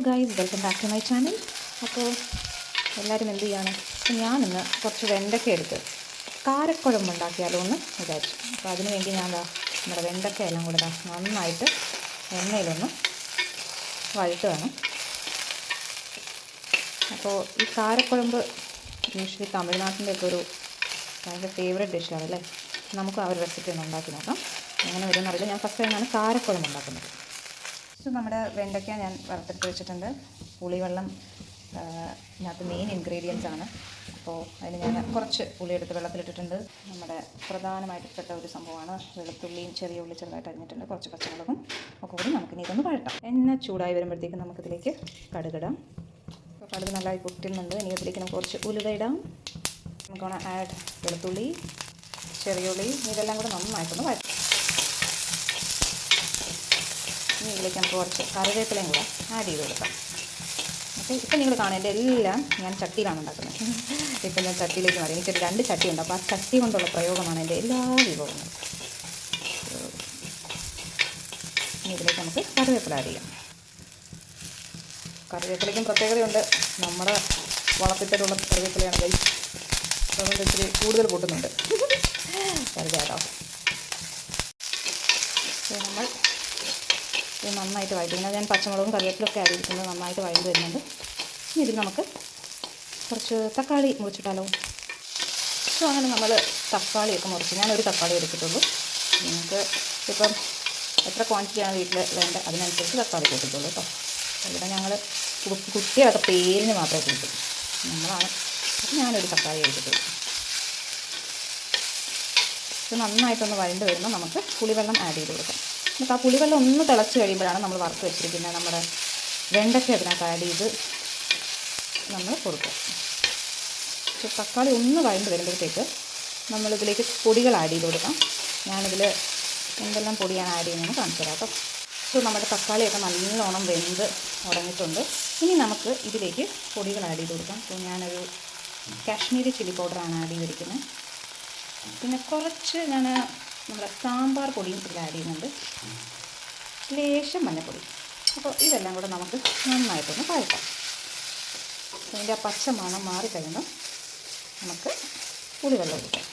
Guys, welcome back to my channel. അപ്പോൾ എല്ലാവരും എന്ത് ചെയ്യാണ്? അപ്പോൾ ഞാനിന്ന് കുറച്ച് വെണ്ടയ്ക്ക എടുത്ത് കാരക്കുഴമ്പ് ഉണ്ടാക്കിയാലോ എന്ന് വിചാരിച്ചു. അപ്പോൾ അതിന് വേണ്ടി ഞാൻ നമ്മുടെ വെണ്ടയ്ക്ക എല്ലാം കൂടെ നന്നായിട്ട് എണ്ണയിലൊന്ന് വഴട്ടുകയാണ്. അപ്പോൾ ഈ കാരക്കുഴമ്പ് യൂഷ്വലി തമിഴ്നാട്ടിൻ്റെയൊക്കെ ഒരു ഭയങ്കര ഫേവറേറ്റ് ഡിഷാണ് അല്ലേ. നമുക്ക് ആ ഒരു റെസിപ്പി ഒന്ന് ഉണ്ടാക്കി നോക്കാം. എങ്ങനെ വരുമെന്നറിയില്ല. ഞാൻ ഫസ്റ്റ് ടൈമാണ് കാരക്കുഴമ്പ് ഉണ്ടാക്കുന്നത്. സോ നമ്മുടെ വെണ്ടയ്ക്ക ഞാൻ വറുത്തെടുത്ത് വെച്ചിട്ടുണ്ട്. പുളിവെള്ളം ഇതിനകത്ത് മെയിൻ ഇൻഗ്രീഡിയൻസ് ആണ്. അപ്പോൾ അതിന് ഞാൻ കുറച്ച് പുളി എടുത്ത് വെള്ളത്തിലിട്ടിട്ടുണ്ട്. നമ്മുടെ പ്രധാനമായിട്ടപ്പെട്ട ഒരു സംഭവമാണ് വെളുത്തുള്ളിയും ചെറിയ ഉള്ളി ചെറുതായിട്ട് അരിഞ്ഞിട്ടുണ്ട്. കുറച്ച് പച്ചമുളകും ഒക്കെ കൂടി നമുക്കിനി ഇതൊന്ന് വഴട്ടാം. എണ്ണ ചൂടായി വരുമ്പോഴത്തേക്ക് നമുക്കിതിലേക്ക് കടുകിടാം. അപ്പോൾ കടുക് നല്ലതായി പൊട്ടുന്നുണ്ട്. ഇനി ഇതിലേക്ക് നമുക്ക് കുറച്ച് ഉലുവ ഇടാം. നമുക്ക് ആഡ് വെളുത്തുള്ളി, ചെറിയ ഉള്ളി, ഇതെല്ലാം കൂടെ നന്നായിട്ടൊന്ന് വഴറ്റാം. ഇനി ഇതിലേക്ക് നമുക്ക് കുറച്ച് കറിവേപ്പിലയും കൂടെ ആഡ് ചെയ്ത് കൊടുക്കാം. അപ്പോൾ ഇപ്പം നിങ്ങൾ കാണേണ്ട എല്ലാം ഞാൻ ചട്ടിയിലാണ് ഉണ്ടാക്കുന്നത്. ഇപ്പം ഞാൻ ചട്ടിയിലേക്ക് മാറി. എനിക്കൊരു 2 ചട്ടിയുണ്ട്. അപ്പോൾ ആ ചട്ടി കൊണ്ടുള്ള പ്രയോഗമാണ് എൻ്റെ എല്ലാ വിഭവങ്ങളും. ഇനി ഇതിലേക്ക് നമുക്ക് കറിവേപ്പില ആഡ് ചെയ്യാം. കറിവേപ്പിലയ്ക്കും പ്രത്യേകതയുണ്ട്. നമ്മുടെ വളർത്തിട്ടുള്ള കറിവേപ്പിലയാണ് കൈ. അതുകൊണ്ട് ഇച്ചിരി കൂടുതൽ കൂട്ടുന്നുണ്ട്. കറിവേട്ടോ നമ്മൾ ഇത് നന്നായിട്ട് വഴറ്റുന്നത്. ഞാൻ പച്ചമുളകും കറിവേപ്പിലൊക്കെ അരിയിരിക്കുന്നത് നന്നായിട്ട് വഴണ്ട് വരുന്നുണ്ട്. ഇനി ഇതിൽ നമുക്ക് കുറച്ച് തക്കാളി മുറിച്ചിട്ടാലോ. സോ അങ്ങനെ നമ്മൾ തക്കാളിയൊക്കെ മുറിച്ച് ഞാനൊരു തക്കാളി എടുത്തിട്ടുള്ളൂ. നിങ്ങൾക്ക് ഇപ്പം എത്ര ക്വാണ്ടിറ്റിയാണ് വീട്ടിൽ വേണ്ടത് അതിനനുസരിച്ച് തക്കാളി കൂട്ടിട്ടുള്ളൂ കേട്ടോ. ഇവിടെ ഞങ്ങൾ കുട്ടികളൊക്കെ പേരിന് മാത്രമേ കൂട്ടും. നമ്മളാണ് അപ്പം ഞാനൊരു തക്കാളി എടുത്തിട്ടുള്ളൂ. ഇത് നന്നായിട്ടൊന്ന് വഴണ്ട് വരുമ്പോൾ നമുക്ക് പുളിവെള്ളം ആഡ് ചെയ്ത് കൊടുക്കാം. നമുക്ക് ആ പുളിവെള്ളം ഒന്ന് തിളച്ച് കഴിയുമ്പോഴാണ് നമ്മൾ വറുത്ത് വെച്ചിരിക്കുന്നത് നമ്മുടെ വെണ്ടയ്ക്ക അതിനകത്ത് ആഡ് ചെയ്ത് നമ്മൾ കൊടുക്കുക. പക്ഷേ തക്കാളി ഒന്ന് വഴണ്ട് വരുമ്പോഴത്തേക്ക് നമ്മളിതിലേക്ക് പൊടികൾ ആഡ് ചെയ്ത് കൊടുക്കാം. ഞാനിതിൽ എന്തെല്ലാം പൊടിയാണ് ആഡ് ചെയ്യുന്നതെന്ന് കാണിച്ചു തരാം കേട്ടോ. സോ നമ്മുടെ തക്കാളിയൊക്കെ നല്ലോണം വെന്ത് ഉടങ്ങിയിട്ടുണ്ട്. ഇനി നമുക്ക് ഇതിലേക്ക് പൊടികൾ ആഡ് ചെയ്ത് കൊടുക്കാം. സോ ഞാനൊരു കാശ്മീരി ചില്ലി പൗഡറാണ് ആഡ് ചെയ്തിരിക്കുന്നത്. പിന്നെ കുറച്ച് ഞാൻ നമ്മുടെ സാമ്പാർ പൊടിയും ഇതിൽ ആഡ് ചെയ്യുന്നുണ്ട്. ലേശം മഞ്ഞൾപ്പൊടി. അപ്പോൾ ഇതെല്ലാം കൂടെ നമുക്ക് നന്നായിട്ടൊന്ന് വഴറ്റാം. അതിൻ്റെ ആ പച്ച മണം മാറിക്കഴിയുമ്പോൾ നമുക്ക് പുളിവെള്ളം ഒഴിക്കാം.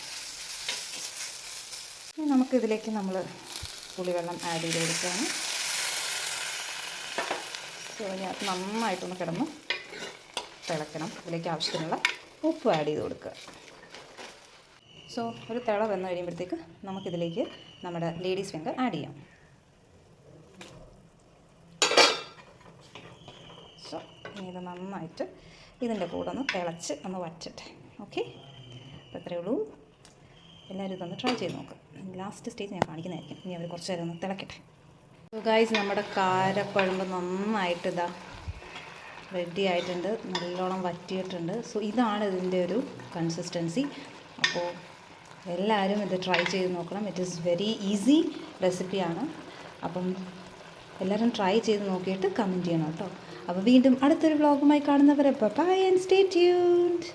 ഇനി നമുക്കിതിലേക്ക് നമ്മൾ പുളിവെള്ളം ആഡ് ചെയ്ത് കൊടുക്കുകയാണ്. അതിനകത്ത് നന്നായിട്ടൊന്ന് കിടന്ന് തിളയ്ക്കണം. ഇതിലേക്ക് ആവശ്യത്തിനുള്ള ഉപ്പ് ആഡ് ചെയ്ത് കൊടുക്കുക. സോ ഒരു തിള വന്നു കഴിയുമ്പോഴത്തേക്ക് നമുക്കിതിലേക്ക് നമ്മുടെ ലേഡീസ് ഫിംഗർ ആഡ് ചെയ്യാം. സോ ഇനി ഇത് നന്നായിട്ട് ഇതിൻ്റെ കൂടെ ഒന്ന് തിളച്ച് ഒന്ന് വറ്റട്ടെ. ഓക്കെ, അപ്പോൾ ഇത്രയേ ഉള്ളൂ. എല്ലാവരും ഇതൊന്ന് ട്രൈ ചെയ്ത് നോക്കുക. ലാസ്റ്റ് സ്റ്റേജ് ഞാൻ കാണിക്കുന്നതായിരിക്കും. ഇനി അവർ കുറച്ച് നേരം ഒന്ന് തിളക്കട്ടെ. സോ ഗൈസ്, നമ്മുടെ കാരക്കുഴമ്പ് നന്നായിട്ട് റെഡി ആയിട്ടുണ്ട്. നല്ലോണം വറ്റിയിട്ടുണ്ട്. സോ ഇതാണ് ഇതിൻ്റെ ഒരു കൺസിസ്റ്റൻസി. അപ്പോൾ എല്ലാവരും ഇത് ട്രൈ ചെയ്ത് നോക്കണം. ഇറ്റ് ഈസ് വെരി ഈസി റെസിപ്പിയാണ്. അപ്പം എല്ലാവരും ട്രൈ ചെയ്ത് നോക്കിയിട്ട് കമൻറ്റ് ചെയ്യണം കേട്ടോ. അപ്പോൾ വീണ്ടും അടുത്തൊരു വ്ളോഗുമായി കാണുന്നവരെ ബൈ ആൻഡ് സ്റ്റേ ട്യൂൺഡ്.